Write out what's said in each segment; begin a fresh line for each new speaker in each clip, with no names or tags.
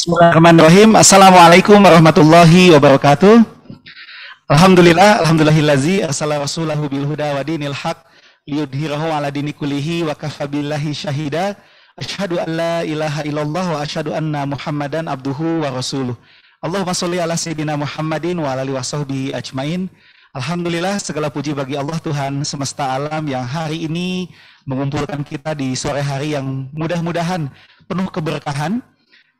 Bismillahirrahmanirrahim. Assalamualaikum warahmatullahi wabarakatuh. Alhamdulillahillazi arsala rasulahu bil huda wa dinil haq liyudhhirahu ala dini kullihi wa kafa billahi syahida. Asyhadu an la ilaha illallah wa asyhadu anna Muhammadan abduhu wa rasuluh. Allahumma sholli ala sayyidina Muhammadin wa ala alihi washabbihi ajmain. Alhamdulillah, segala puji bagi Allah Tuhan semesta alam yang hari ini mengumpulkan kita di sore hari yang mudah-mudahan penuh keberkahan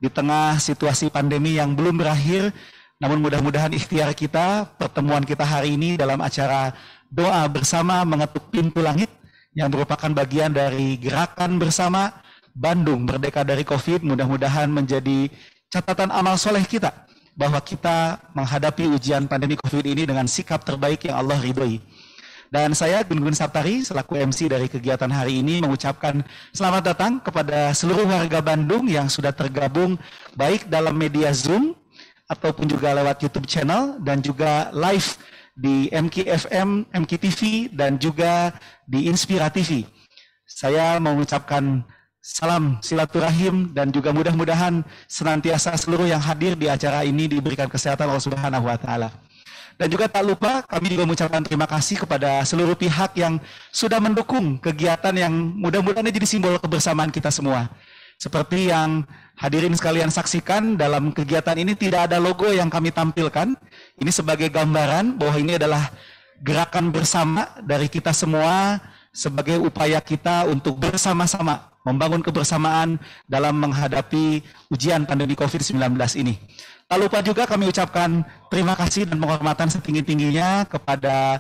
di tengah situasi pandemi yang belum berakhir. Namun mudah-mudahan ikhtiar kita, pertemuan kita hari ini dalam acara doa bersama mengetuk pintu langit yang merupakan bagian dari gerakan bersama Bandung Merdeka dari Covid, mudah-mudahan menjadi catatan amal soleh kita bahwa kita menghadapi ujian pandemi Covid ini dengan sikap terbaik yang Allah ridhoi. Dan saya Gun-Gun Saptari selaku MC dari kegiatan hari ini mengucapkan selamat datang kepada seluruh warga Bandung yang sudah tergabung baik dalam media Zoom ataupun juga lewat YouTube channel dan juga live di MKFM, MKTV dan juga di Inspira TV. Saya mengucapkan salam silaturahim dan juga mudah-mudahan senantiasa seluruh yang hadir di acara ini diberikan kesehatan Allah Subhanahu wa taala. Dan juga tak lupa kami juga mengucapkan terima kasih kepada seluruh pihak yang sudah mendukung kegiatan yang mudah-mudahan jadi simbol kebersamaan kita semua. Seperti yang hadirin sekalian saksikan, dalam kegiatan ini tidak ada logo yang kami tampilkan. Ini sebagai gambaran bahwa ini adalah gerakan bersama dari kita semua sebagai upaya kita untuk bersama-sama membangun kebersamaan dalam menghadapi ujian pandemi COVID-19 ini. Tak lupa juga kami ucapkan terima kasih dan penghormatan setinggi-tingginya kepada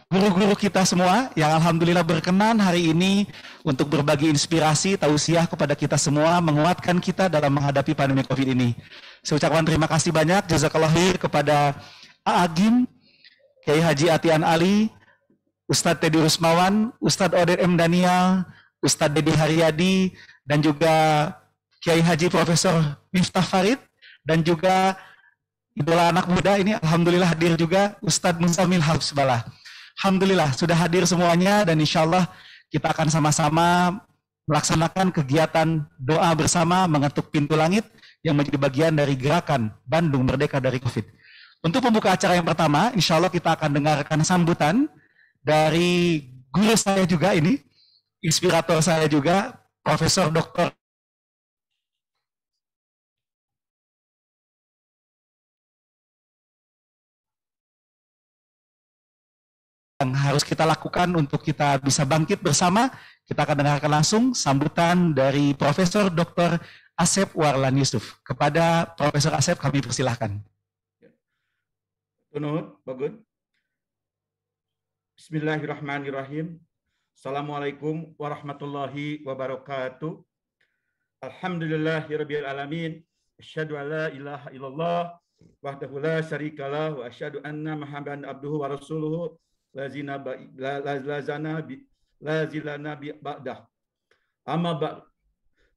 guru-guru kita semua yang alhamdulillah berkenan hari ini untuk berbagi inspirasi, tausiah kepada kita semua, menguatkan kita dalam menghadapi pandemi COVID ini. Saya ucapkan terima kasih banyak, jazakallah khair kepada Agim, Kiai Haji Atian Ali, Ustadz Teddy Rusmawan, Ustadz Oded M. Daniel, Ustadz Dedi Haryadi, dan juga Kiai Haji Profesor Miftah Farid, dan juga idola anak muda ini alhamdulillah hadir juga Ustadz Munsamil Habsbalah. Alhamdulillah sudah hadir semuanya dan insya Allah kita akan sama-sama melaksanakan kegiatan doa bersama mengetuk pintu langit yang menjadi bagian dari gerakan Bandung Merdeka dari Covid. Untuk pembuka acara yang pertama, insya Allah kita akan dengarkan sambutan dari guru saya juga ini, inspirator saya juga, Profesor Dr. yang harus kita lakukan untuk kita bisa bangkit bersama. Kita akan dengarkan langsung sambutan dari Profesor Dr. Asep Warlan Yusuf. Kepada Profesor Asep kami persilahkan.
Tunut, bagus. Bismillahirrahmanirrahim. Assalamualaikum warahmatullahi wabarakatuh. Alhamdulillahirabbil alamin. Asyhadu an la ilaha illallah wahdahu la syarikalah wa asyhadu anna Muhammadan abduhu wa rasuluhu. Lazina lazilana ba'dah. Amma ba'd.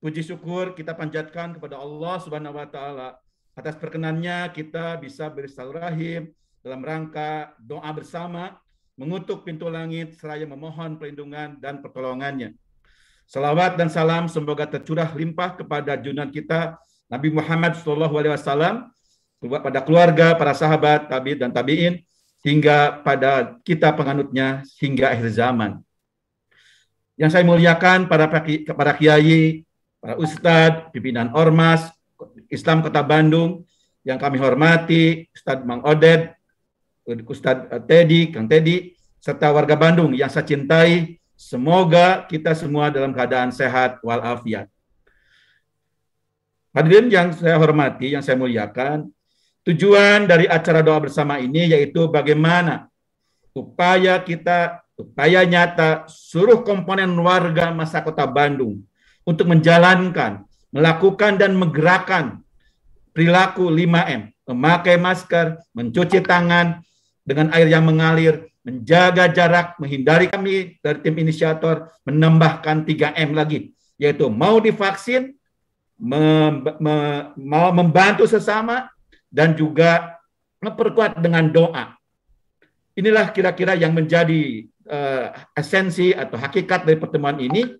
Puji syukur kita panjatkan kepada Allah Subhanahu wa taala atas perkenannya kita bisa bersilaturahim dalam rangka doa bersama mengutuk pintu langit seraya memohon perlindungan dan pertolongannya. Salawat dan salam semoga tercurah limpah kepada junjungan kita Nabi Muhammad SAW, pada keluarga, para sahabat, tabi'in dan tabi'in, hingga pada kita penganutnya hingga akhir zaman. Yang saya muliakan para kiai, para ustadz, pimpinan ormas Islam Kota Bandung yang kami hormati, Ustadz Mang Oded, Ustadz Teddy, Kang Teddy, serta warga Bandung yang saya cintai, semoga kita semua dalam keadaan sehat walafiat. Hadirin yang saya hormati, yang saya muliakan, tujuan dari acara doa bersama ini yaitu bagaimana upaya nyata seluruh komponen warga masa Kota Bandung untuk menjalankan, melakukan dan menggerakkan perilaku 5M, memakai masker, mencuci tangan dengan air yang mengalir, menjaga jarak, menghindari. Kami dari tim inisiator menambahkan 3M lagi, yaitu mau divaksin, mau membantu sesama, dan juga memperkuat dengan doa. Inilah kira-kira yang menjadi esensi atau hakikat dari pertemuan ini.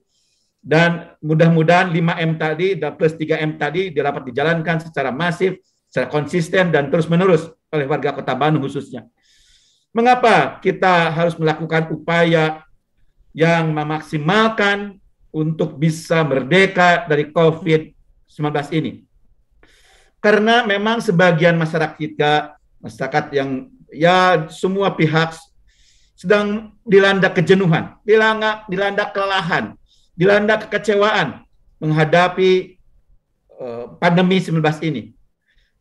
Dan mudah-mudahan 5M tadi dan plus 3M tadi dapat dijalankan secara masif, secara konsisten dan terus-menerus oleh warga Kota Bandung khususnya. Mengapa kita harus melakukan upaya yang memaksimalkan untuk bisa merdeka dari COVID-19 ini? Karena memang sebagian masyarakat yang ya semua pihak sedang dilanda kejenuhan, dilanda kelelahan, dilanda kekecewaan menghadapi pandemi 19 ini.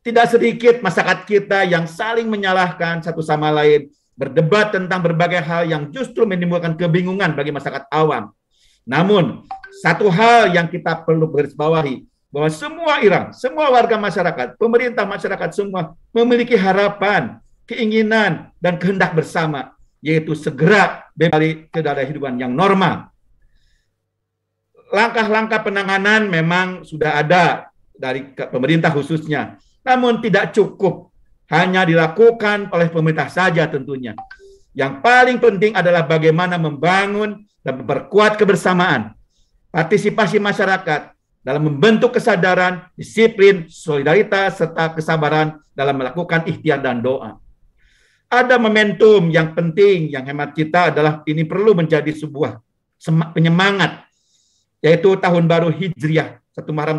Tidak sedikit masyarakat kita yang saling menyalahkan satu sama lain, berdebat tentang berbagai hal yang justru menimbulkan kebingungan bagi masyarakat awam. Namun, satu hal yang kita perlu garisbawahi, bahwa semua warga masyarakat, pemerintah masyarakat semua memiliki harapan, keinginan, dan kehendak bersama, yaitu segera kembali ke kehidupan yang normal. Langkah-langkah penanganan memang sudah ada dari pemerintah khususnya, namun tidak cukup hanya dilakukan oleh pemerintah saja tentunya. Yang paling penting adalah bagaimana membangun dan memperkuat kebersamaan, partisipasi masyarakat dalam membentuk kesadaran, disiplin, solidaritas, serta kesabaran dalam melakukan ikhtiar dan doa. Ada momentum yang penting yang hemat kita adalah ini perlu menjadi sebuah penyemangat, yaitu tahun baru Hijriah 1 Muharram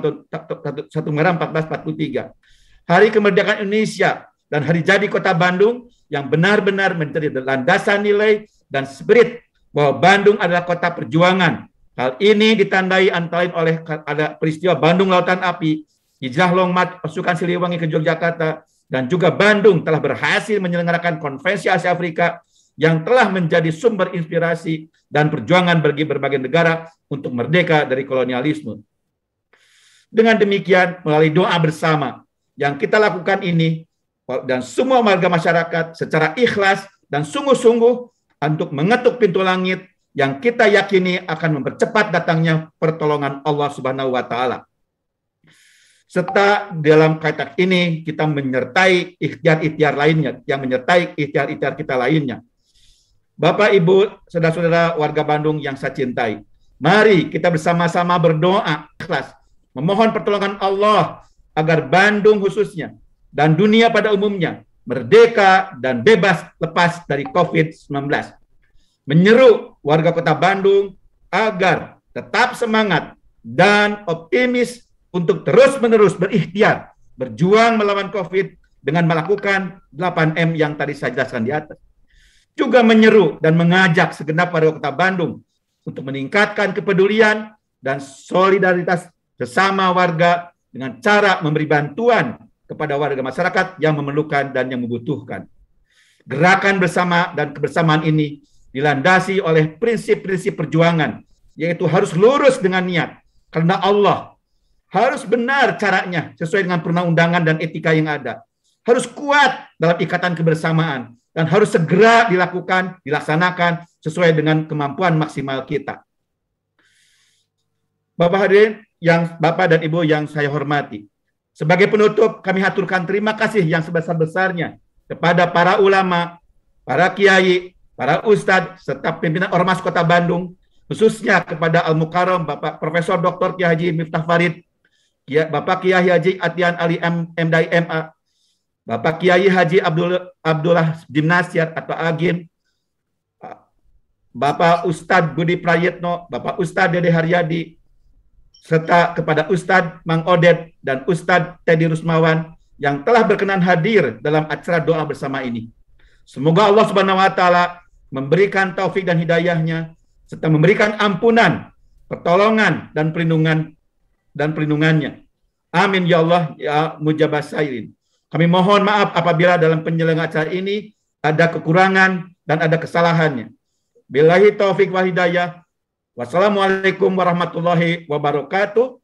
1443. Hari kemerdekaan Indonesia dan hari jadi Kota Bandung yang benar-benar menjadi landasan nilai dan spirit bahwa Bandung adalah kota perjuangan. Hal ini ditandai antara lain oleh ada peristiwa Bandung Lautan Api, hijrah Longmat pasukan Siliwangi ke Yogyakarta, dan juga Bandung telah berhasil menyelenggarakan Konferensi Asia Afrika yang telah menjadi sumber inspirasi dan perjuangan bagi berbagai negara untuk merdeka dari kolonialisme. Dengan demikian, melalui doa bersama yang kita lakukan ini, dan semua warga masyarakat secara ikhlas dan sungguh-sungguh untuk mengetuk pintu langit yang kita yakini akan mempercepat datangnya pertolongan Allah Subhanahu wa Ta'ala. Serta dalam kaitan ini kita menyertai ikhtiar-ikhtiar lainnya, yang menyertai ikhtiar-ikhtiar kita lainnya. Bapak, Ibu, saudara-saudara warga Bandung yang saya cintai, mari kita bersama-sama berdoa ikhlas, memohon pertolongan Allah agar Bandung khususnya dan dunia pada umumnya merdeka dan bebas lepas dari COVID-19. Menyeru warga Kota Bandung agar tetap semangat dan optimis untuk terus-menerus berikhtiar, berjuang melawan COVID dengan melakukan 8M yang tadi saya jelaskan di atas. Juga menyeru dan mengajak segenap warga Kota Bandung untuk meningkatkan kepedulian dan solidaritas sesama warga dengan cara memberi bantuan kepada warga masyarakat yang memerlukan dan yang membutuhkan. Gerakan bersama dan kebersamaan ini dilandasi oleh prinsip-prinsip perjuangan, yaitu harus lurus dengan niat, karena Allah. Harus benar caranya, sesuai dengan perundang-undangan dan etika yang ada. Harus kuat dalam ikatan kebersamaan, dan harus segera dilakukan, dilaksanakan sesuai dengan kemampuan maksimal kita. Bapak hadirin, Bapak dan Ibu yang saya hormati, sebagai penutup kami haturkan terima kasih yang sebesar-besarnya kepada para ulama, para kiai, para ustadz, serta pimpinan Ormas Kota Bandung, khususnya kepada Al-Mukarram Bapak Profesor Dr. Kiai Haji Miftah Farid, Bapak Kiai Haji Atian Ali MDI MA, Bapak Kiai Haji Abdullah Dimnasyar atau Agim, Bapak Ustadz Budi Prayitno, Bapak Ustadz Dede Haryadi, serta kepada Ustadz Mang Odet dan Ustadz Teddy Rusmawan yang telah berkenan hadir dalam acara doa bersama ini. Semoga Allah Subhanahu wa Ta'ala memberikan taufik dan hidayahnya, serta memberikan ampunan, pertolongan, dan perlindungannya. Amin ya Allah ya mujabas sairin. Kami mohon maaf apabila dalam penyelenggaraan acara ini ada kekurangan dan ada kesalahannya. Billahi taufik wal hidayah. Wassalamualaikum warahmatullahi wabarakatuh.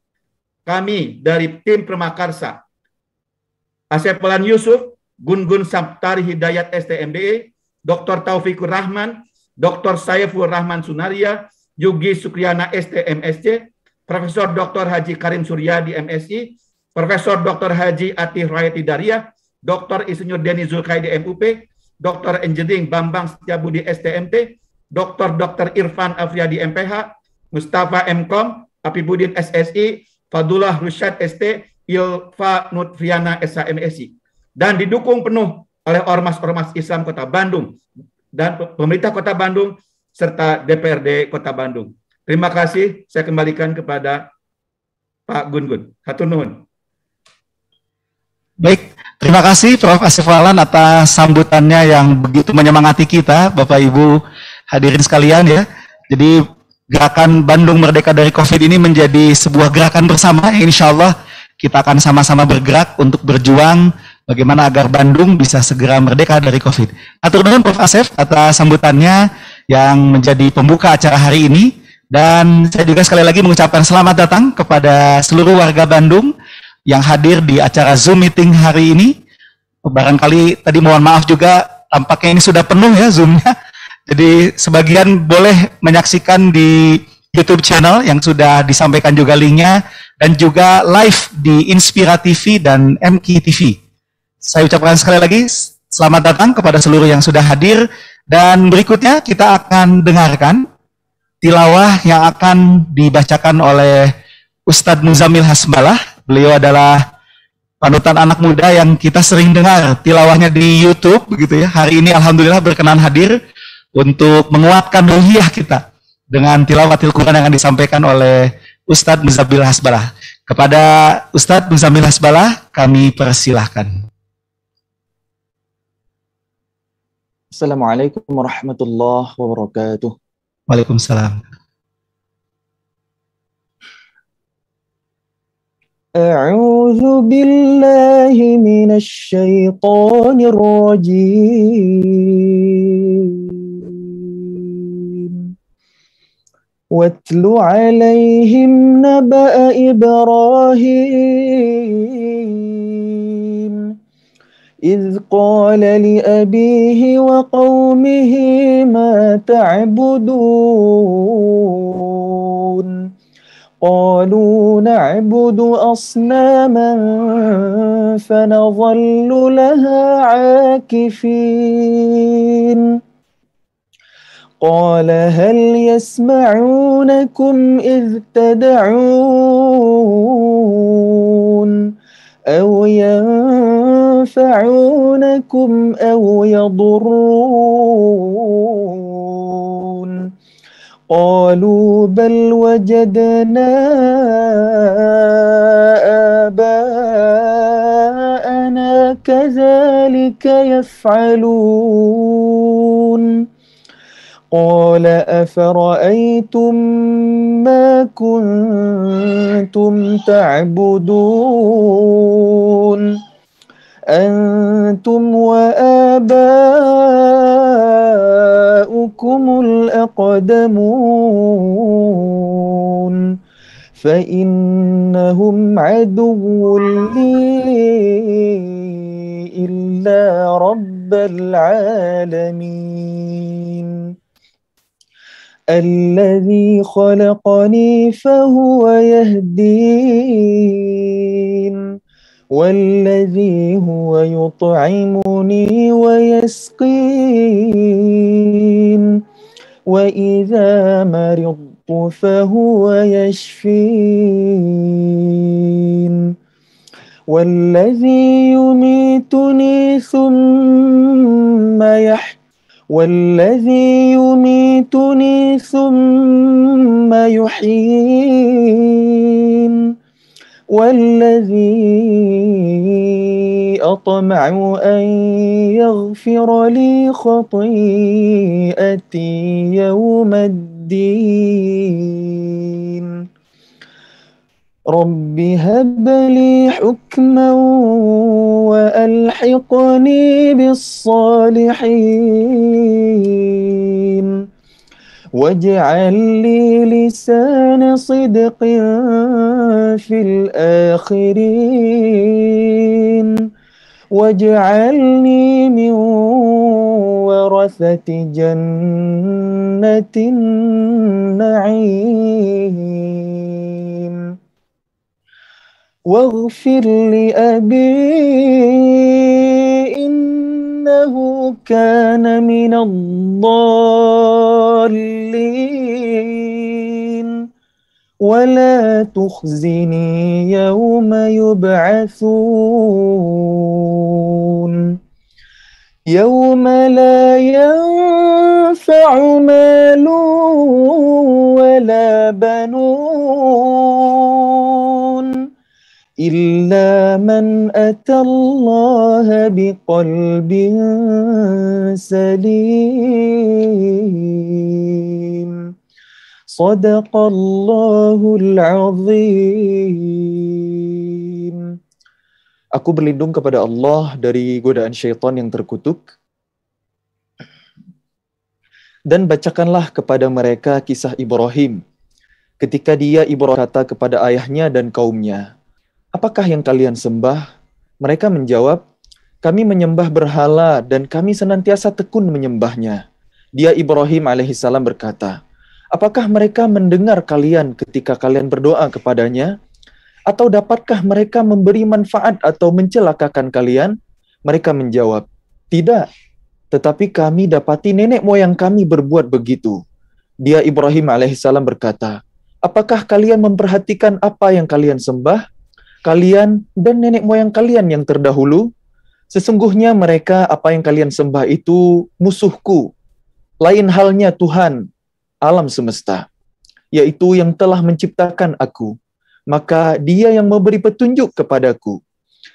Kami dari tim Pramakarsa, Asep Pelan Yusuf, Gun Saptari Hidayat STMDE, Dr. Taufikur Rahman, Dr. Saiful Rahman Sunaria, Yugi Sukriyana STMSC, Profesor Dr. Haji Karim Suryadi MSI, Profesor Dr. Haji Atih Rayati Daria, Dr. Insinyur Denny Zulkaidi MUP, Dr. Engineering Bambang Setiabudi STMT, Dr. Irfan Afriyadi MPH, Mustafa MKom, Apibudin SSI, Fadullah Rusyad ST, Ilfa Nutfiana SHMSI. Dan didukung penuh oleh ormas-ormas Islam Kota Bandung dan pemerintah Kota Bandung serta DPRD Kota Bandung. Terima kasih, saya kembalikan kepada Pak Gun-Gun. Hatur nuhun.
Baik, terima kasih Prof. Asif Rahlan atas sambutannya yang begitu menyemangati kita, Bapak Ibu hadirin sekalian ya. Jadi gerakan Bandung Merdeka dari COVID ini menjadi sebuah gerakan bersama, insya Allah kita akan sama-sama bergerak untuk berjuang bagaimana agar Bandung bisa segera merdeka dari COVID. Atur nuhun Prof. Asif atas sambutannya yang menjadi pembuka acara hari ini. Dan saya juga sekali lagi mengucapkan selamat datang kepada seluruh warga Bandung yang hadir di acara Zoom meeting hari ini. Barangkali tadi mohon maaf juga, tampaknya ini sudah penuh ya Zoom-nya. Jadi sebagian boleh menyaksikan di YouTube channel yang sudah disampaikan juga linknya, dan juga live di Inspira TV dan MQ TV. Saya ucapkan sekali lagi selamat datang kepada seluruh yang sudah hadir, dan berikutnya kita akan dengarkan tilawah yang akan dibacakan oleh Ustadz Muzamil Hasbalah. Beliau adalah panutan anak muda yang kita sering dengar tilawahnya di YouTube begitu ya. Hari ini alhamdulillah berkenan hadir untuk menguatkan ruhiyah kita dengan tilawatil Quran yang akan disampaikan oleh Ustadz Muzamil Hasbalah. Kepada Ustadz Muzamil Hasbalah kami persilahkan.
Assalamualaikum warahmatullahi wabarakatuh.
Waalaikumsalam.
A'udzu billahi minasy syaithanir rajim. Watlu 'alaihim naba'a Ibrahim. إذ قال لأبيه وقومه ما تعبدون قالوا نعبد أصناما فنظل لها عاكفين قال هل يسمعونكم إذ تدعون أو ينفعونكم أو يضرون قالوا بل وجدنا آباءنا كذلك يفعلون قال أفرأيتم ما كنتم تعبدون أنتم وآباؤكم الأقدمون فإنهم عدو لي إلا رب العالمين الذي خلقني فهو يهدين والذي هو يطعمني ويسقين وإذا مرضت فهو يشفين والذي يميتني ثم يحيين والذي أطمع أن يغفر لي خطيئتي يوم الدين رب هب لي حكما وألحقني بالصالحين واجعل لي لسان صدق في الآخرين واجعلني من ورثة جنة النعيم واغفر لأبي إنه كان من الضالين ولا تخزني يوم يبعثون يوم لا ينفع مال ولا بنون إلا من أتى الله بقلب سليم صدق الله العظيم. Aku berlindung kepada Allah dari godaan syaitan yang terkutuk. Dan bacakanlah kepada mereka kisah Ibrahim. Ketika Ibrahim berkata kepada ayahnya dan kaumnya, apakah yang kalian sembah? Mereka menjawab, kami menyembah berhala dan kami senantiasa tekun menyembahnya. Ibrahim alaihissalam berkata, apakah mereka mendengar kalian ketika kalian berdoa kepadanya? Atau dapatkah mereka memberi manfaat atau mencelakakan kalian? Mereka menjawab, tidak. Tetapi kami dapati nenek moyang kami berbuat begitu. Ibrahim alaihissalam berkata, apakah kalian memperhatikan apa yang kalian sembah? Kalian dan nenek moyang kalian yang terdahulu? Sesungguhnya mereka apa yang kalian sembah itu musuhku. Lain halnya Tuhan alam semesta, yaitu yang telah menciptakan aku. Maka Dia yang memberi petunjuk kepadaku,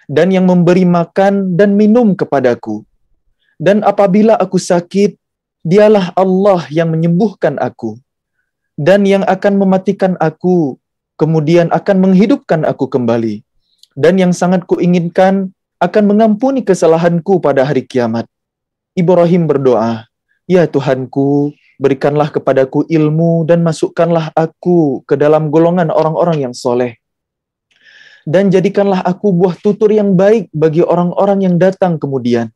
dan yang memberi makan dan minum kepadaku. Dan apabila aku sakit, Dialah Allah yang menyembuhkan aku, dan yang akan mematikan aku, kemudian akan menghidupkan aku kembali. Dan yang sangat kuinginkan akan mengampuni kesalahanku pada hari kiamat. Ibrahim berdoa, ya Tuhanku, berikanlah kepadaku ilmu dan masukkanlah aku ke dalam golongan orang-orang yang soleh. Dan jadikanlah aku buah tutur yang baik bagi orang-orang yang datang kemudian.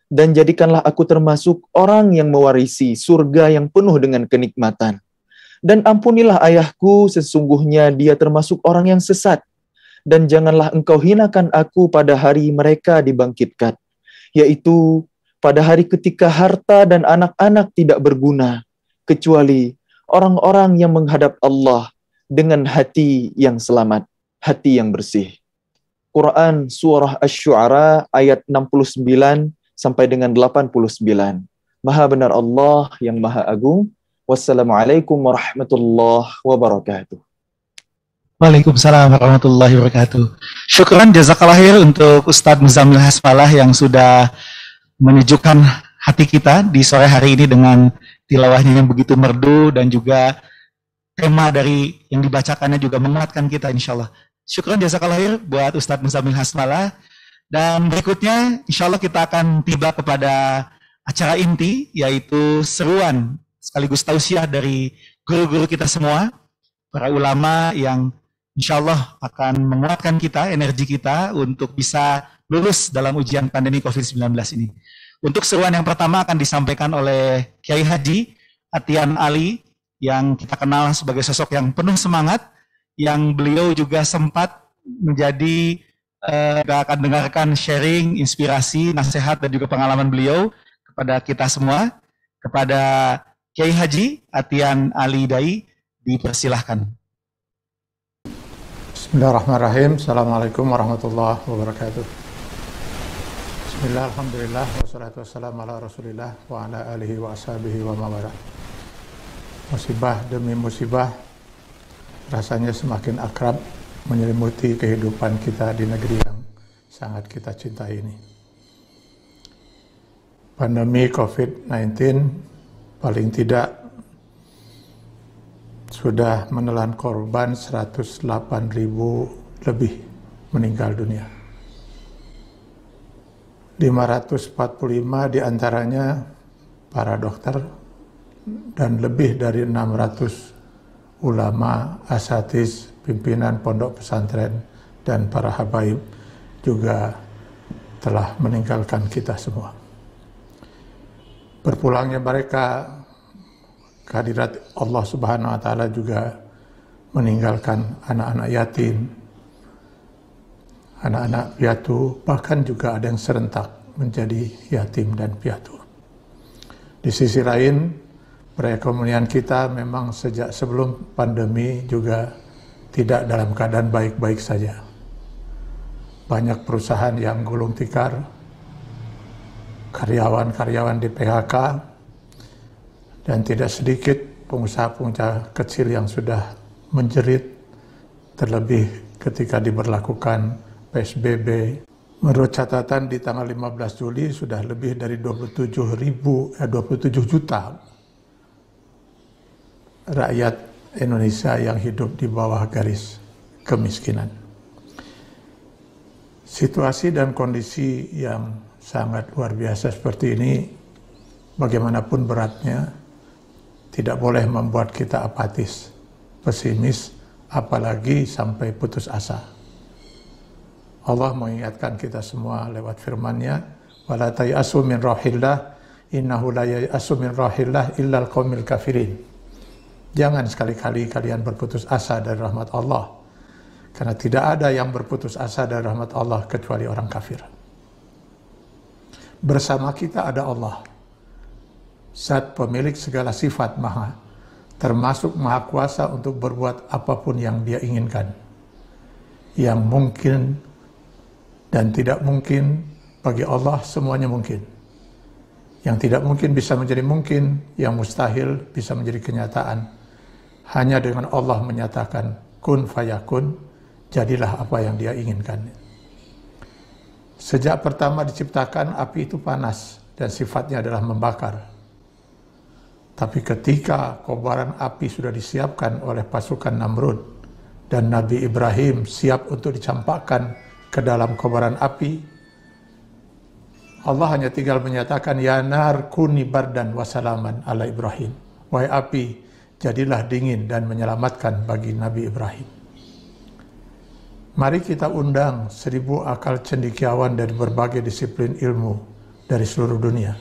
Dan jadikanlah aku termasuk orang yang mewarisi surga yang penuh dengan kenikmatan. Dan ampunilah ayahku, sesungguhnya dia termasuk orang yang sesat. Dan janganlah engkau hinakan aku pada hari mereka dibangkitkan, yaitu pada hari ketika harta dan anak-anak tidak berguna, kecuali orang-orang yang menghadap Allah dengan hati yang selamat, hati yang bersih. Quran Surah Asy-Syu'ara ayat 69 sampai dengan 89. Maha benar Allah yang Maha Agung. Wassalamualaikum warahmatullahi wabarakatuh.
Waalaikumsalam warahmatullahi wabarakatuh. Syukran jazakallah khair untuk Ustadz Muzammil Hasfalah yang sudah menyejukkan hati kita di sore hari ini dengan tilawahnya yang begitu merdu dan juga tema dari yang dibacakannya juga menguatkan kita insyaallah. Syukran jazakallah khair buat Ustadz Muzammil Hasfalah. Dan berikutnya insyaallah kita akan tiba kepada acara inti, yaitu seruan sekaligus tausiah dari guru-guru kita semua, para ulama yang insyaallah akan menguatkan kita, energi kita untuk bisa lulus dalam ujian pandemi COVID-19 ini. Untuk seruan yang pertama akan disampaikan oleh Kiai Haji Atian Ali, yang kita kenal sebagai sosok yang penuh semangat, yang beliau juga sempat menjadi kita akan dengarkan sharing, inspirasi, nasihat dan juga pengalaman beliau kepada kita semua. Kepada Kiai Haji Atian Ali Dai, dipersilahkan.
Bismillahirrahmanirrahim. Assalamualaikum warahmatullahi wabarakatuh. Bismillah, alhamdulillah, wassalatu wassalamu ala rasulillah wa ala alihi wa ashabihi wa mawala. Musibah demi musibah rasanya semakin akrab menyelimuti kehidupan kita di negeri yang sangat kita cintai ini. Pandemi COVID-19 paling tidak sudah menelan korban 108.000 lebih meninggal dunia. 545 diantaranya para dokter dan lebih dari 600 ulama, asatiz, pimpinan pondok pesantren dan para habaib juga telah meninggalkan kita semua. Berpulangnya mereka, kehadirat Allah Subhanahu wa taala juga meninggalkan anak-anak yatim, anak-anak piatu, bahkan juga ada yang serentak menjadi yatim dan piatu. Di sisi lain, perekonomian kita memang sejak sebelum pandemi juga tidak dalam keadaan baik-baik saja. Banyak perusahaan yang gulung tikar, karyawan-karyawan di PHK, dan tidak sedikit pengusaha-pengusaha kecil yang sudah menjerit, terlebih ketika diberlakukan PSBB. Menurut catatan di tanggal 15 Juli sudah lebih dari 27 juta rakyat Indonesia yang hidup di bawah garis kemiskinan. Situasi dan kondisi yang sangat luar biasa seperti ini, bagaimanapun beratnya, tidak boleh membuat kita apatis, pesimis, apalagi sampai putus asa. Allah mengingatkan kita semua lewat firman-Nya, wala tayasu min rahillah innahu la yayasu min rahillah illal qaumil kafirin. Jangan sekali-kali kalian berputus asa dari rahmat Allah, karena tidak ada yang berputus asa dari rahmat Allah kecuali orang kafir. Bersama kita ada Allah, Zat pemilik segala sifat maha, termasuk maha kuasa untuk berbuat apapun yang Dia inginkan. Yang mungkin dan tidak mungkin bagi Allah semuanya mungkin. Yang tidak mungkin bisa menjadi mungkin, yang mustahil bisa menjadi kenyataan. Hanya dengan Allah menyatakan kun fayakun, jadilah apa yang Dia inginkan. Sejak pertama diciptakan, api itu panas dan sifatnya adalah membakar. Tapi ketika kobaran api sudah disiapkan oleh pasukan Namrud dan Nabi Ibrahim siap untuk dicampakkan ke dalam kobaran api, Allah hanya tinggal menyatakan, ya nar kuni bardan wasalaman ala Ibrahim. Wahai api, jadilah dingin dan menyelamatkan bagi Nabi Ibrahim. Mari kita undang 1000 akal cendekiawan dari berbagai disiplin ilmu dari seluruh dunia.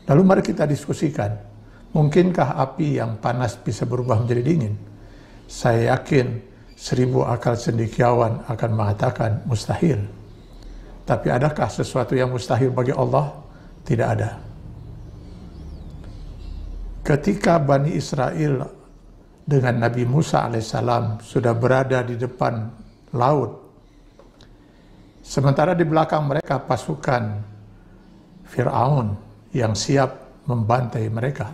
Lalu mari kita diskusikan, mungkinkah api yang panas bisa berubah menjadi dingin? Saya yakin 1000 akal cendekiawan akan mengatakan mustahil. Tapi adakah sesuatu yang mustahil bagi Allah? Tidak ada. Ketika Bani Israel dengan Nabi Musa alaihissalam sudah berada di depan laut, sementara di belakang mereka pasukan Fir'aun yang siap membantai mereka,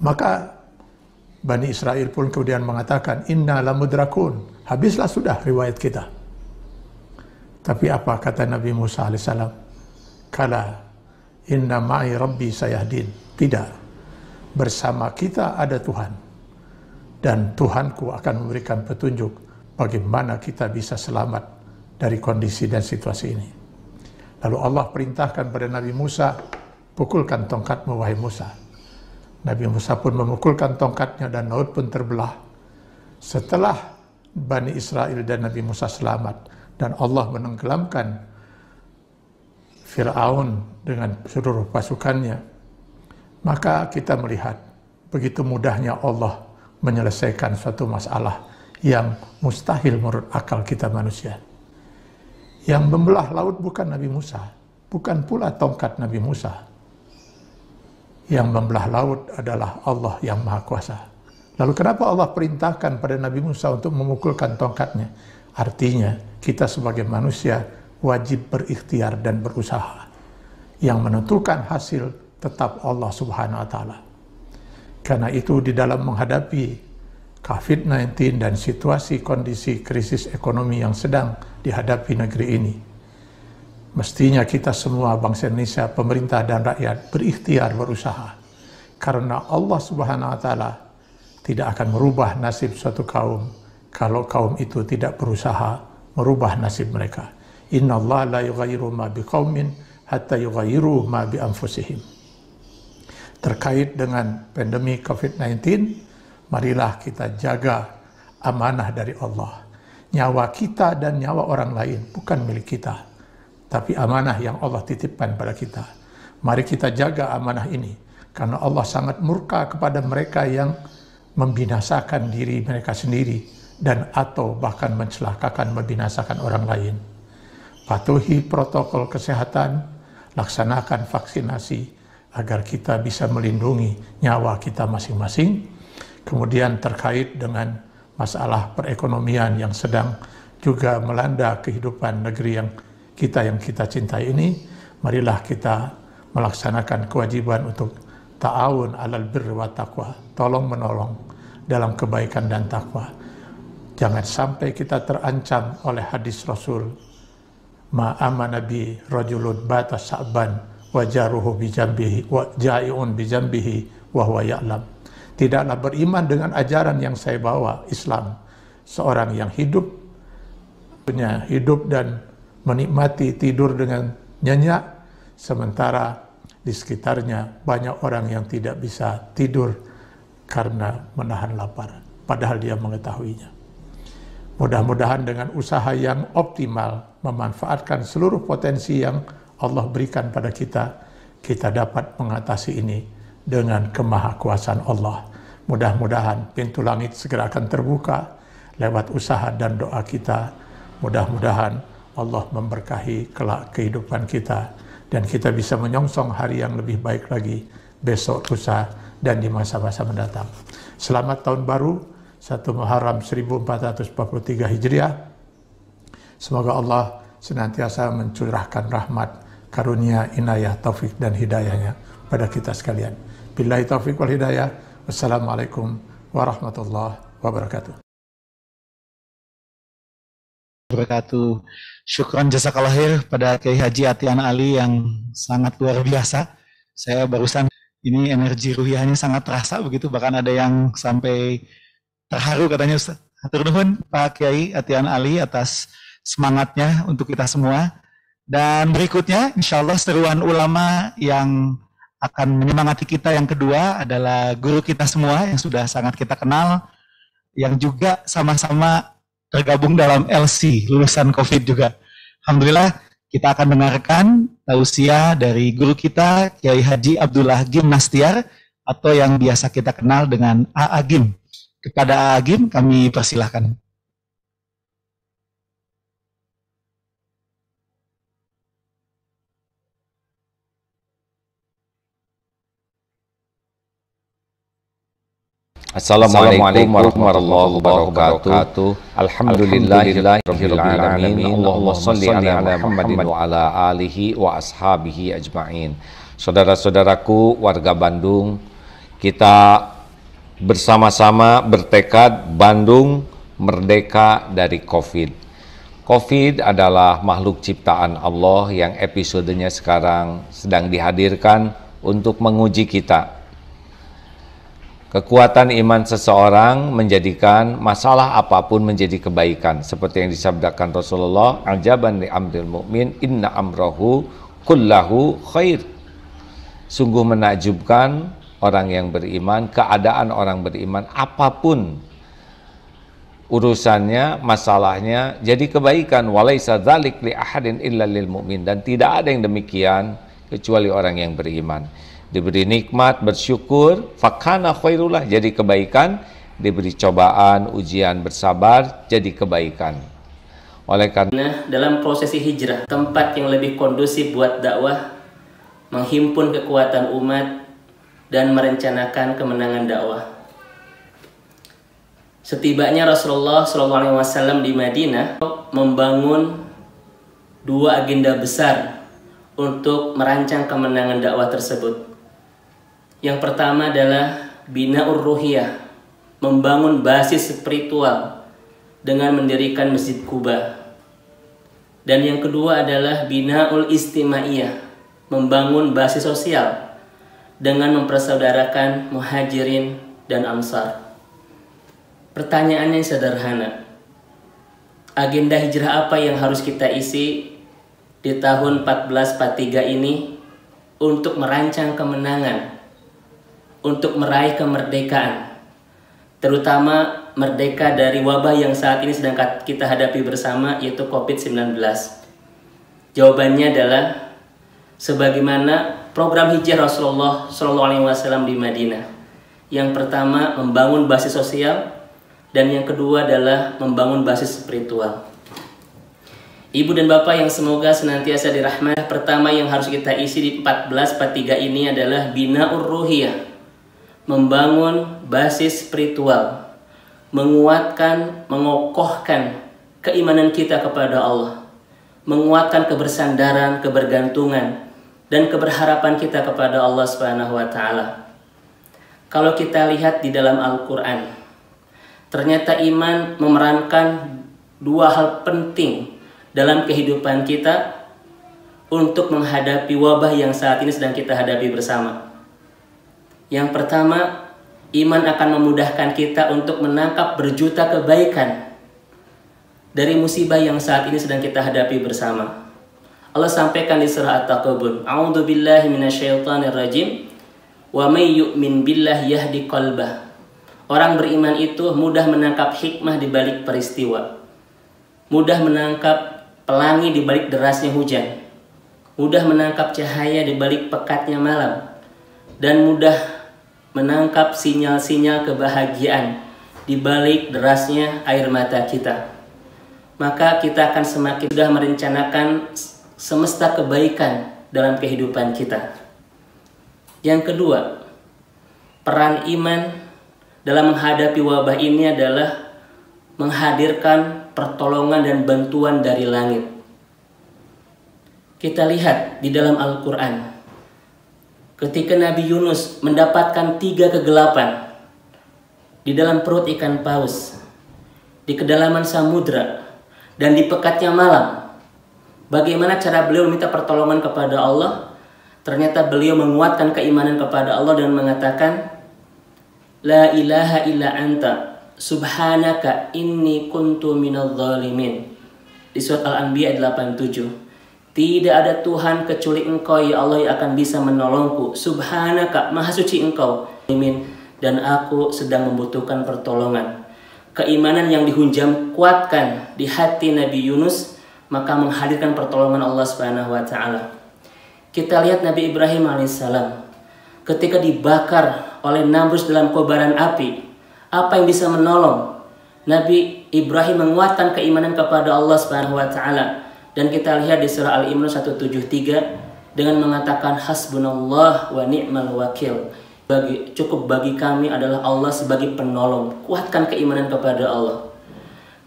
maka Bani Israel pun kemudian mengatakan, inna lamudrakun, habislah sudah riwayat kita. Tapi apa kata Nabi Musa alaihissalam? Kala, inna ma'i rabbi sayahdin. Tidak, bersama kita ada Tuhan, dan Tuhanku akan memberikan petunjuk bagaimana kita bisa selamat dari kondisi dan situasi ini. Lalu Allah perintahkan pada Nabi Musa, pukulkan tongkatmu wahai Musa. Nabi Musa pun memukulkan tongkatnya dan laut pun terbelah. Setelah Bani Israel dan Nabi Musa selamat dan Allah menenggelamkan Fir'aun dengan seluruh pasukannya, maka kita melihat begitu mudahnya Allah menyelesaikan suatu masalah yang mustahil menurut akal kita manusia. Yang membelah laut bukan Nabi Musa, bukan pula tongkat Nabi Musa. Yang membelah laut adalah Allah yang Maha Kuasa. Lalu kenapa Allah perintahkan pada Nabi Musa untuk memukulkan tongkatnya? Artinya kita sebagai manusia wajib berikhtiar dan berusaha. Yang menentukan hasil tetap Allah Subhanahu wa Ta'ala. Karena itu di dalam menghadapi COVID-19 dan situasi kondisi krisis ekonomi yang sedang dihadapi negeri ini, mestinya kita semua bangsa Indonesia, pemerintah dan rakyat berikhtiar berusaha. Karena Allah Subhanahu wa Ta'ala tidak akan merubah nasib suatu kaum kalau kaum itu tidak berusaha merubah nasib mereka. Inna Allah la yughayyiru ma biqaumin hatta yughayyiru ma bi anfusihim. Terkait dengan pandemi COVID-19, marilah kita jaga amanah dari Allah. Nyawa kita dan nyawa orang lain bukan milik kita, tapi amanah yang Allah titipkan pada kita. Mari kita jaga amanah ini, karena Allah sangat murka kepada mereka yang membinasakan diri mereka sendiri dan atau bahkan mencelakakan, membinasakan orang lain. Patuhi protokol kesehatan, laksanakan vaksinasi agar kita bisa melindungi nyawa kita masing-masing. Kemudian terkait dengan masalah perekonomian yang sedang juga melanda kehidupan negeri yang kita cintai ini, marilah kita melaksanakan kewajiban untuk ta'awun 'alal birri wa taqwa, tolong menolong dalam kebaikan dan takwa. Jangan sampai kita terancam oleh hadis Rasul, ma amana bi rajulun bata sa'ban wa jaruhu bi jambihi wa ja'iun bi jambihi wa huwa ya'lam. Tidaklah beriman dengan ajaran yang saya bawa, Islam, seorang yang hidup dan menikmati tidur dengan nyenyak, sementara di sekitarnya banyak orang yang tidak bisa tidur karena menahan lapar, padahal dia mengetahuinya. Mudah-mudahan dengan usaha yang optimal, memanfaatkan seluruh potensi yang Allah berikan pada kita, kita dapat mengatasi ini dengan kemahakuasaan Allah. Mudah-mudahan pintu langit segera akan terbuka lewat usaha dan doa kita. Mudah-mudahan Allah memberkahi kelak kehidupan kita, dan kita bisa menyongsong hari yang lebih baik lagi besok, lusa, dan di masa-masa mendatang. Selamat Tahun Baru 1 Muharram 1443 Hijriah. Semoga Allah senantiasa mencurahkan rahmat, karunia, inayah, taufik, dan hidayahnya pada kita sekalian. Billahi taufik wal hidayah. Wassalamualaikum warahmatullahi wabarakatuh.
Wabarakatuh. Syukran jazakallah khair pada Kiai Haji Atian Ali yang sangat luar biasa. Saya barusan ini energi ruhiyahnya sangat terasa begitu, bahkan ada yang sampai terharu katanya Ustaz. Hatur nuhun Pak Kiai Atian Ali atas semangatnya untuk kita semua. Dan berikutnya insya Allah seruan ulama yang akan menyemangati kita yang kedua adalah guru kita semua yang sudah sangat kita kenal, yang juga sama-sama tergabung dalam LC, lulusan COVID juga. Alhamdulillah kita akan dengarkan tausiah dari guru kita Kiai Haji Abdullah Gim Nastiar, atau yang biasa kita kenal dengan AA Gim. Kepada AA Gim kami persilahkan.
Assalamualaikum warahmatullahi wabarakatuh. Alhamdulillahirabbil alamin. Allahumma shalli ala Muhammadin wa ala alihi wa ashabihi ajmain. Saudara-saudaraku warga Bandung, kita bersama-sama bertekad Bandung merdeka dari COVID. COVID adalah makhluk ciptaan Allah yang episodenya sekarang sedang dihadirkan untuk menguji kita. Kekuatan iman seseorang menjadikan masalah apapun menjadi kebaikan. Seperti yang disabdakan Rasulullah, ajaban li amril mu'min inna amrahu kullahu khair. Sungguh menakjubkan orang yang beriman, keadaan orang beriman, apapun urusannya, masalahnya, jadi kebaikan. Walaisa dzalik li ahadin illa lil mu'min. Dan tidak ada yang demikian kecuali orang yang beriman. Diberi nikmat, bersyukur, fakana khairullah, jadi kebaikan. Diberi cobaan, ujian, bersabar, jadi kebaikan. Oleh karena
dalam prosesi hijrah, tempat yang lebih kondusif buat dakwah, menghimpun kekuatan umat, dan merencanakan kemenangan dakwah. Setibanya Rasulullah SAW di Madinah, membangun dua agenda besar untuk merancang kemenangan dakwah tersebut. Yang pertama adalah bina'ur ruhiyah, membangun basis spiritual dengan mendirikan Masjid Quba. Dan yang kedua adalah bina'ul istimaiyah, membangun basis sosial dengan mempersaudarakan muhajirin dan ansar. Pertanyaannya sederhana, agenda hijrah apa yang harus kita isi di tahun 1443 ini untuk merancang kemenangan, untuk meraih kemerdekaan, terutama merdeka dari wabah yang saat ini sedang kita hadapi bersama, yaitu COVID-19? Jawabannya adalah sebagaimana program hijrah Rasulullah SAW di Madinah. Yang pertama membangun basis sosial, dan yang kedua adalah membangun basis spiritual. Ibu dan bapak yang semoga senantiasa dirahmati, pertama yang harus kita isi di 1443 ini adalah bina'ur ruhiyah, membangun basis spiritual, menguatkan, mengokohkan keimanan kita kepada Allah, menguatkan kebersandaran, kebergantungan, dan keberharapan kita kepada Allah Subhanahu wa Ta'ala. Kalau kita lihat di dalam Al-Quran, ternyata iman memerankan dua hal penting dalam kehidupan kita untuk menghadapi wabah yang saat ini sedang kita hadapi bersama. Yang pertama, iman akan memudahkan kita untuk menangkap berjuta kebaikan dari musibah yang saat ini sedang kita hadapi bersama. Allah sampaikan di surah At-Taqabun, A'udzu billahi minasyaitonir rajim, wa may yu'min billahi yahdi qalbah. Orang beriman itu mudah menangkap hikmah di balik peristiwa, mudah menangkap pelangi di balik derasnya hujan, mudah menangkap cahaya di balik pekatnya malam, dan mudah menangkap sinyal-sinyal kebahagiaan di balik derasnya air mata kita. Maka kita akan semakin mudah merencanakan semesta kebaikan dalam kehidupan kita. Yang kedua, peran iman dalam menghadapi wabah ini adalah menghadirkan pertolongan dan bantuan dari langit. Kita lihat di dalam Al-Quran, ketika Nabi Yunus mendapatkan 3 kegelapan di dalam perut ikan paus, di kedalaman samudra, dan di pekatnya malam, bagaimana cara beliau meminta pertolongan kepada Allah? Ternyata beliau menguatkan keimanan kepada Allah dan mengatakan, La ilaha illa anta, subhanaka inni kuntu minadh dhalimin. Di surat Al-Anbiya 87. Tidak ada Tuhan kecuali Engkau ya Allah yang akan bisa menolongku. Subhanaka, maha suci Engkau. Dan aku sedang membutuhkan pertolongan. Keimanan yang dihunjam kuatkan di hati Nabi Yunus, maka menghadirkan pertolongan Allah Subhanahu wa Ta'ala. Kita lihat Nabi Ibrahim alaihissalam ketika dibakar oleh Namrus dalam kobaran api, apa yang bisa menolong? Nabi Ibrahim menguatkan keimanan kepada Allah Subhanahu wa Ta'ala, dan kita lihat di surah Al-Imran 173 dengan mengatakan hasbunallah wa ni'mal wakil. Cukup bagi kami adalah Allah sebagai penolong. Kuatkan keimanan kepada Allah.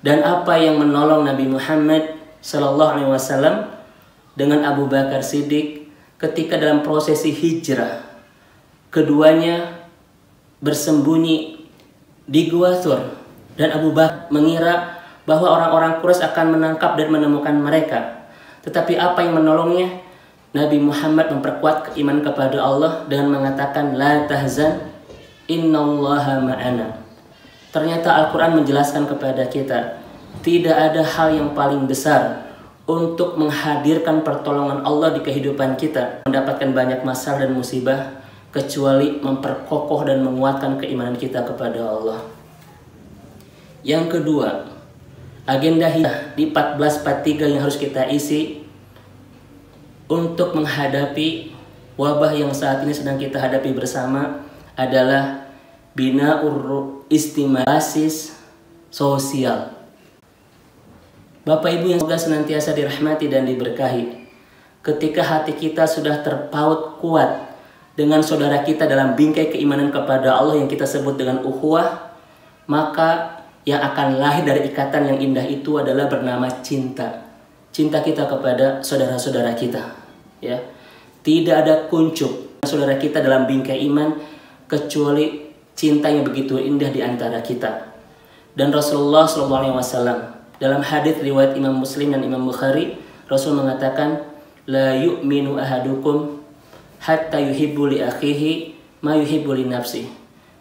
Dan apa yang menolong Nabi Muhammad sallallahu alaihi wasallam dengan Abu Bakar Siddiq ketika dalam prosesi hijrah, keduanya bersembunyi di Gua Thur, dan Abu Bakar mengira bahwa orang-orang Quraisy akan menangkap dan menemukan mereka. Tetapi apa yang menolongnya? Nabi Muhammad memperkuat keimanan kepada Allah dengan mengatakan la tahzan innallaha ma'ana. Ternyata Al-Quran menjelaskan kepada kita, tidak ada hal yang paling besar untuk menghadirkan pertolongan Allah di kehidupan kita, mendapatkan banyak masalah dan musibah, kecuali memperkokoh dan menguatkan keimanan kita kepada Allah. Yang kedua, agenda hijrah di 1443 yang harus kita isi untuk menghadapi wabah yang saat ini sedang kita hadapi bersama adalah bina'ur istimasis sosial. Bapak Ibu yang semoga senantiasa dirahmati dan diberkahi, ketika hati kita sudah terpaut kuat dengan saudara kita dalam bingkai keimanan kepada Allah yang kita sebut dengan ukhuwah, maka yang akan lahir dari ikatan yang indah itu adalah bernama cinta. Cinta kita kepada saudara-saudara kita, ya. Tidak ada kuncup saudara kita dalam bingkai iman kecuali cinta yang begitu indah di antara kita. Dan Rasulullah SAW dalam hadits riwayat Imam Muslim dan Imam Bukhari, Rasul mengatakan, la yu'minu ahadukum hatta yuhibbu li akhihi ma yuhibbu li nafsi.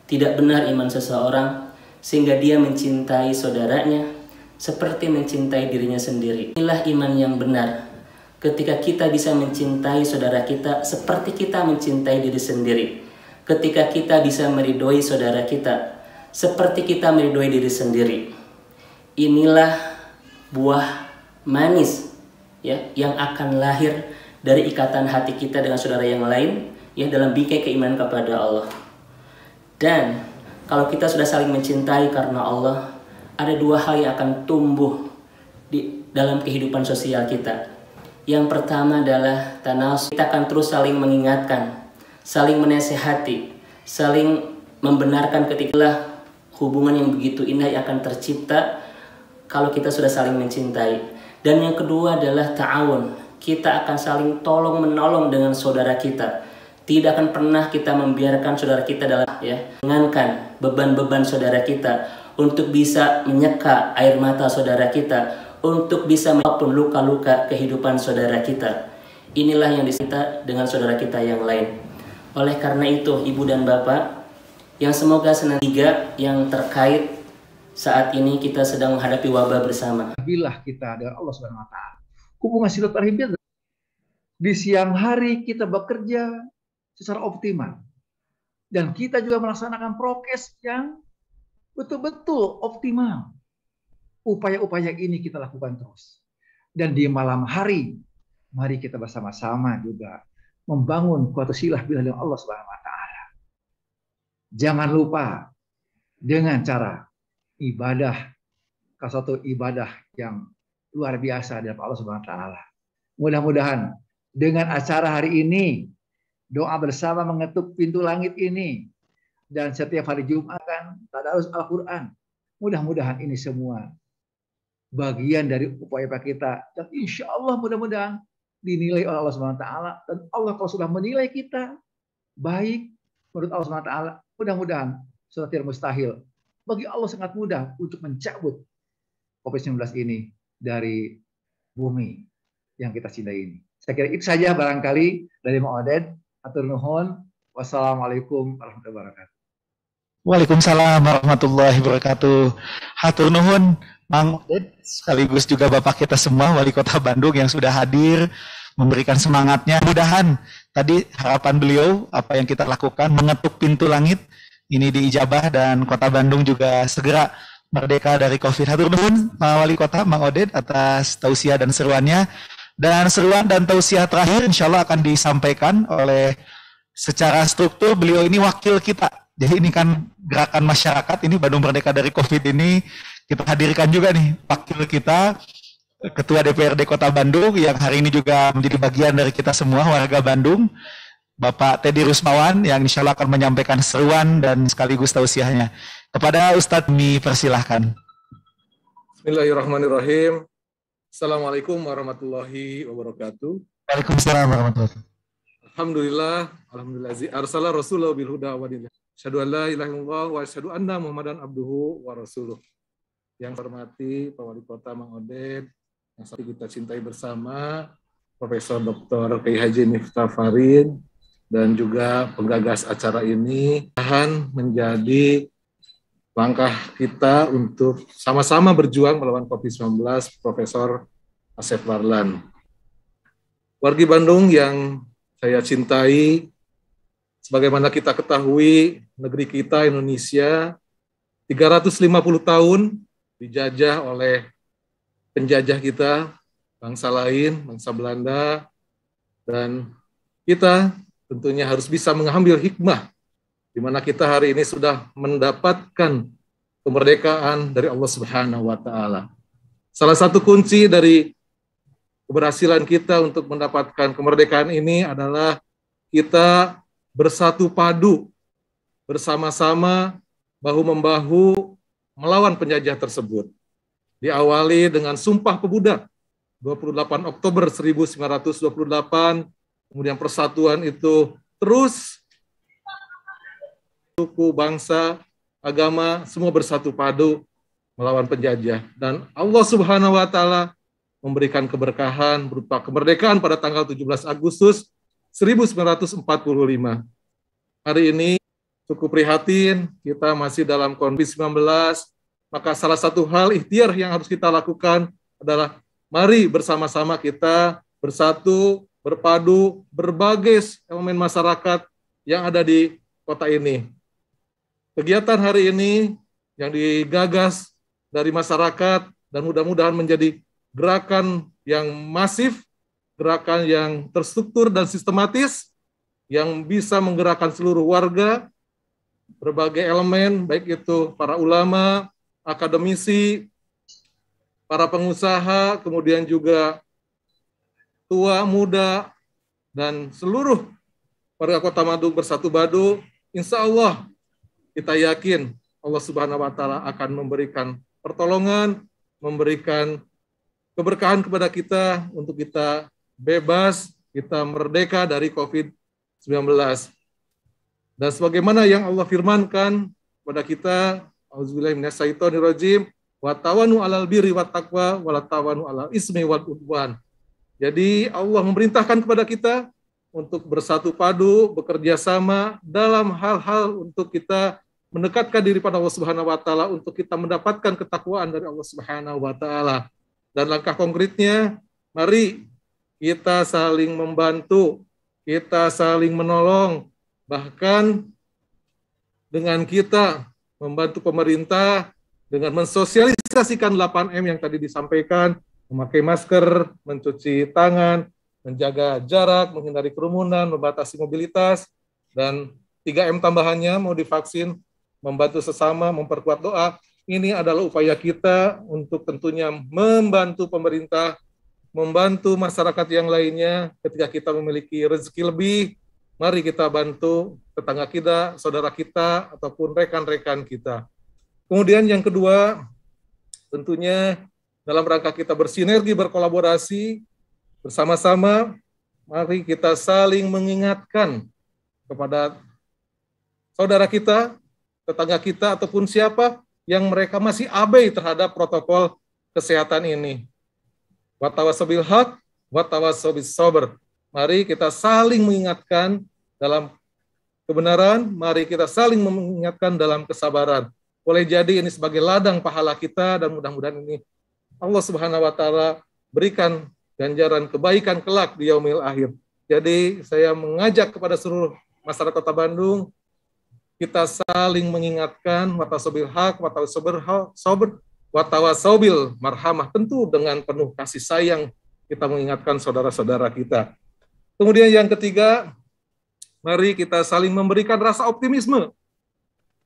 Tidak benar iman seseorang sehingga dia mencintai saudaranya seperti mencintai dirinya sendiri. Inilah iman yang benar, ketika kita bisa mencintai saudara kita seperti kita mencintai diri sendiri. Ketika kita bisa meridhoi saudara kita seperti kita meridhoi diri sendiri. Inilah buah manis, ya, yang akan lahir dari ikatan hati kita dengan saudara yang lain, ya, dalam bingkai keimanan kepada Allah. Dan kalau kita sudah saling mencintai karena Allah, ada dua hal yang akan tumbuh di dalam kehidupan sosial kita. Yang pertama adalah tanas. Kita akan terus saling mengingatkan, saling menasihati, saling membenarkan ketika hubungan yang begitu indah yang akan tercipta kalau kita sudah saling mencintai. Dan yang kedua adalah ta'awun. Kita akan saling tolong menolong dengan saudara kita. Tidak akan pernah kita membiarkan saudara kita dalam ringankan beban-beban saudara kita, untuk bisa menyeka air mata saudara kita, untuk bisa maupun luka-luka kehidupan saudara kita. Inilah yang disita dengan saudara kita yang lain. Oleh karena itu, Ibu dan Bapak, yang semoga senantiasa yang terkait saat ini kita sedang menghadapi wabah bersama.
Bila kita dengan Allah Subhanahu wa taala. Hubungan silaturahim di siang hari kita bekerja secara optimal. Dan kita juga melaksanakan prokes yang betul-betul optimal. Upaya-upaya ini kita lakukan terus. Dan di malam hari, mari kita bersama-sama juga membangun kuatu silah billah dengan Allah Subhanahu wa taala. Jangan lupa dengan cara ibadah, satu ibadah yang luar biasa dari Allah Subhanahu wa taala. Mudah-mudahan dengan acara hari ini, doa bersama mengetuk pintu langit ini, dan setiap hari Jumat kan tadarus Al-Qur'an. Mudah-mudahan ini semua bagian dari upaya kita, dan insya Allah mudah-mudahan dinilai oleh Allah Subhanahu wa taala. Dan Allah kalau sudah menilai kita baik menurut Allah Subhanahu wa taala, mudah-mudahan sudah tidak mustahil. Bagi Allah sangat mudah untuk mencabut COVID-19 ini dari bumi yang kita cintai ini. Saya kira itu saja barangkali dari Mang Oded. Hatur nuhun. Wassalamualaikum warahmatullahi wabarakatuh.
Waalaikumsalam warahmatullahi wabarakatuh. Hatur nuhun Mang Oded, sekaligus juga Bapak kita semua Wali Kota Bandung yang sudah hadir memberikan semangatnya. Mudah-mudahan tadi harapan beliau apa yang kita lakukan mengetuk pintu langit ini diijabah dan Kota Bandung juga segera merdeka dari COVID. Hatur nuhun Pak Wali Kota Mang Oded atas tausiah dan seruannya. Dan seruan dan tausiah terakhir insya Allah akan disampaikan oleh secara struktur beliau ini wakil kita. Jadi ini kan gerakan masyarakat ini Bandung Merdeka dari COVID ini kita hadirkan juga nih wakil kita, Ketua DPRD Kota Bandung yang hari ini juga menjadi bagian dari kita semua warga Bandung, Bapak Teddy Rusmawan yang insya Allah akan menyampaikan seruan dan sekaligus tausiahnya. Kepada Ustadz kami persilahkan.
Bismillahirrahmanirrahim. Assalamualaikum warahmatullahi wabarakatuh.
Waalaikumsalam warahmatullahi wabarakatuh.
Alhamdulillah, arsala rasulahu bil huda wa dinil. Asyhadu an la ilaha illallah wa asyhadu anna Muhammadan abduhu wa rasuluh. Yang hormati Pak Wali Kota Mang Oded, yang saat kita cintai bersama, Profesor Dr. Kiai Haji Miftah Farid, dan juga penggagas acara ini, akan menjadi langkah kita untuk sama-sama berjuang melawan COVID-19, Profesor Asep Warlan. Wargi Bandung yang saya cintai, sebagaimana kita ketahui, negeri kita Indonesia 350 tahun dijajah oleh penjajah kita, bangsa lain, bangsa Belanda, dan kita tentunya harus bisa mengambil hikmah di mana kita hari ini sudah mendapatkan kemerdekaan dari Allah Subhanahu wa taala. Salah satu kunci dari keberhasilan kita untuk mendapatkan kemerdekaan ini adalah kita bersatu padu bersama-sama bahu-membahu melawan penjajah tersebut. Diawali dengan Sumpah Pemuda 28 Oktober 1928, kemudian persatuan itu terus suku, bangsa, agama, semua bersatu padu melawan penjajah. Dan Allah Subhanahu wa taala memberikan keberkahan berupa kemerdekaan pada tanggal 17 Agustus 1945. Hari ini cukup prihatin, kita masih dalam COVID-19, maka salah satu hal ikhtiar yang harus kita lakukan adalah mari bersama-sama kita bersatu, berpadu, berbagai elemen masyarakat yang ada di kota ini. Kegiatan hari ini yang digagas dari masyarakat dan mudah-mudahan menjadi gerakan yang masif, gerakan yang terstruktur dan sistematis, yang bisa menggerakkan seluruh warga, berbagai elemen, baik itu para ulama, akademisi, para pengusaha, kemudian juga tua, muda, dan seluruh warga Kota Bandung bersatu padu. Insya Allah kita yakin Allah Subhanahu wa taala akan memberikan pertolongan, memberikan keberkahan kepada kita untuk kita bebas, kita merdeka dari COVID-19. Dan sebagaimana yang Allah firmankan kepada kita, auzubillahi minasyaitonirrajim, wa tawanu 'alal birri wat taqwa wa la tawanu 'alal ismi wal udwan. Jadi Allah memerintahkan kepada kita untuk bersatu padu, bekerja sama dalam hal-hal untuk kita mendekatkan diri pada Allah Subhanahu wa taala, untuk kita mendapatkan ketakwaan dari Allah Subhanahu wa taala. Dan langkah konkretnya, mari kita saling membantu, kita saling menolong, bahkan dengan kita membantu pemerintah dengan mensosialisasikan 8M yang tadi disampaikan, memakai masker, mencuci tangan, menjaga jarak, menghindari kerumunan, membatasi mobilitas, dan 3M tambahannya mau divaksin, membantu sesama, memperkuat doa. Ini adalah upaya kita untuk tentunya membantu pemerintah, membantu masyarakat yang lainnya. Ketika kita memiliki rezeki lebih, mari kita bantu tetangga kita, saudara kita, ataupun rekan-rekan kita. Kemudian yang kedua, tentunya dalam rangka kita bersinergi, berkolaborasi, bersama-sama, mari kita saling mengingatkan kepada saudara kita, tetangga kita, ataupun siapa yang mereka masih abai terhadap protokol kesehatan ini. Wa tawassaw bil haq, wa tawassaw bis sabr. Mari kita saling mengingatkan dalam kebenaran, mari kita saling mengingatkan dalam kesabaran. Boleh jadi ini sebagai ladang pahala kita, dan mudah-mudahan ini Allah Subhanahu wa taala berikan ganjaran kebaikan kelak di yaumil akhir. Jadi saya mengajak kepada seluruh masyarakat Kota Bandung, kita saling mengingatkan, watasobil haq, watawasobil marhamah, tentu dengan penuh kasih sayang kita mengingatkan saudara-saudara kita. Kemudian yang ketiga, mari kita saling memberikan rasa optimisme.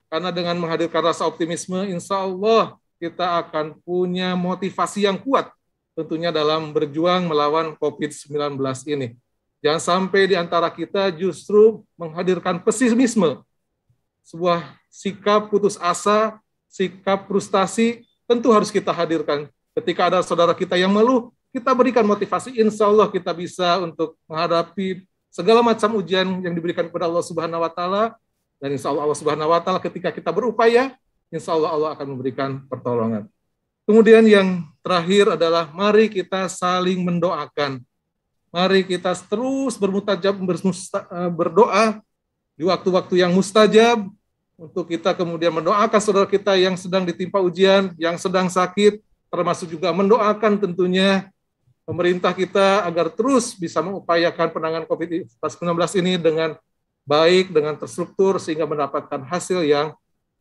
Karena dengan menghadirkan rasa optimisme, insya Allah kita akan punya motivasi yang kuat tentunya dalam berjuang melawan COVID-19 ini. Jangan sampai di antara kita justru menghadirkan pesimisme, sebuah sikap putus asa, sikap frustasi, tentu harus kita hadirkan. Ketika ada saudara kita yang mengeluh, kita berikan motivasi, insya Allah kita bisa untuk menghadapi segala macam ujian yang diberikan kepada Allah Subhanahu wa taala, dan insya Allah Allah Subhanahu wa taala ketika kita berupaya, insya Allah Allah akan memberikan pertolongan. Kemudian yang terakhir adalah mari kita saling mendoakan. Mari kita terus berdoa di waktu-waktu yang mustajab, untuk kita kemudian mendoakan saudara kita yang sedang ditimpa ujian, yang sedang sakit, termasuk juga mendoakan tentunya pemerintah kita agar terus bisa mengupayakan penanganan COVID-19 ini dengan baik, dengan terstruktur, sehingga mendapatkan hasil yang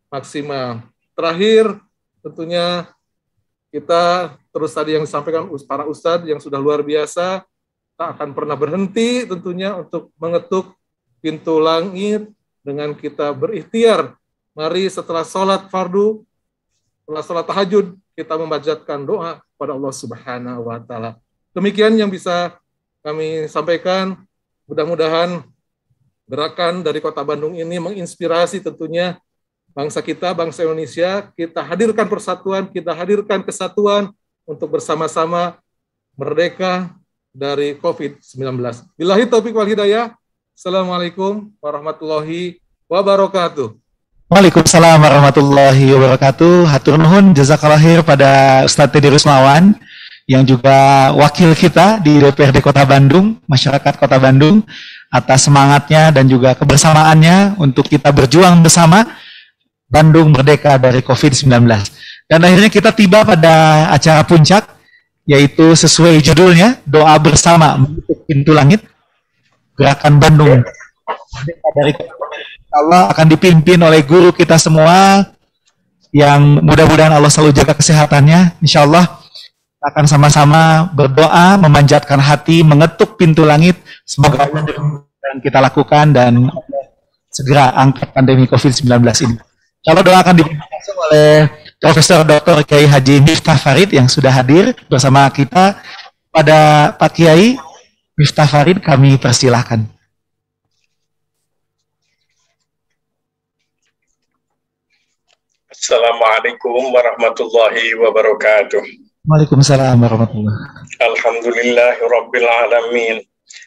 maksimal. Terakhir, tentunya kita terus tadi yang disampaikan para ustadz yang sudah luar biasa, tak akan pernah berhenti tentunya untuk mengetuk pintu langit dengan kita berikhtiar. Mari setelah sholat fardu, setelah sholat tahajud, kita memanjatkan doa kepada Allah Subhanahu wa taala. Demikian yang bisa kami sampaikan. Mudah-mudahan gerakan dari Kota Bandung ini menginspirasi tentunya bangsa kita, bangsa Indonesia. Kita hadirkan persatuan, kita hadirkan kesatuan untuk bersama-sama merdeka dari COVID-19. Billahi taufiq wal hidayah. Assalamualaikum warahmatullahi wabarakatuh.
Waalaikumsalam warahmatullahi wabarakatuh. Hatur nuhun jazakallahu khair pada Ustadz Teddy Rusmawan yang juga wakil kita di DPRD Kota Bandung, masyarakat Kota Bandung, atas semangatnya dan juga kebersamaannya untuk kita berjuang bersama Bandung merdeka dari COVID-19. Dan akhirnya kita tiba pada acara puncak, yaitu sesuai judulnya, doa bersama menutup pintu langit, gerakan Bandung merdeka dari Allah akan dipimpin oleh guru kita semua, yang mudah-mudahan Allah selalu jaga kesehatannya. Insya Allah akan sama-sama berdoa, memanjatkan hati, mengetuk pintu langit. Semoga Allah yang kita lakukan dan segera angkat pandemi COVID-19 ini. Kalau doa akan dipimpin oleh Profesor Dr. Kiai Haji Miftah Farid yang sudah hadir bersama kita. Pada Pak Kiai Miftah Farid kami persilahkan.
Assalamualaikum warahmatullahi wabarakatuh.
Waalaikumsalam warahmatullahi.
Alhamdulillahi rabbil alamin.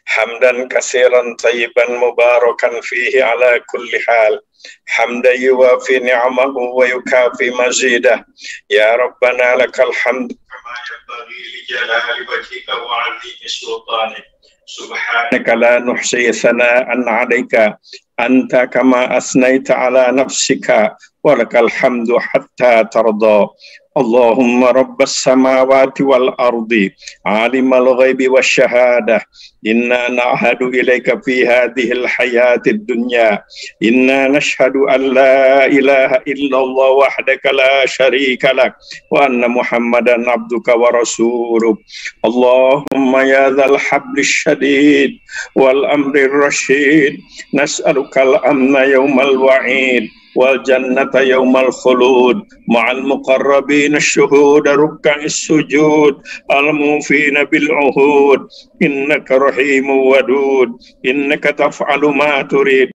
Hamdan katsiran tayyiban mubarakan fihi ala kulli hal. Hamdan yuwafi ni'amahu wa yukafi mazidah. Ya Rabbana lakal hamd kama yanbaghi li jalali wajhika wa 'azimi sultanik. Subhanaka la nuhsi thana'an 'alaika anta kama asnaita ala nafsika walakal hamdu hatta tarda. Allahumma rabbas samawati wal ardi alimal ghaibi wasyahada inna na'hadu ilaika fi hadhil hayatid dunya inna nashhadu an la ilaha illallah wahdaka la syarika lak wa anna muhammadan abduka wa rasuluh. Allahumma ya dzal hablis syadid wal amrir rasyid nas'alukal amna yaumal wa'id wal jannata yaumal khulud ma'al muqarrabin asyuhud ruk'is sujud al mufina bil uhud innaka rahimun wadud innaka taf'alu ma turid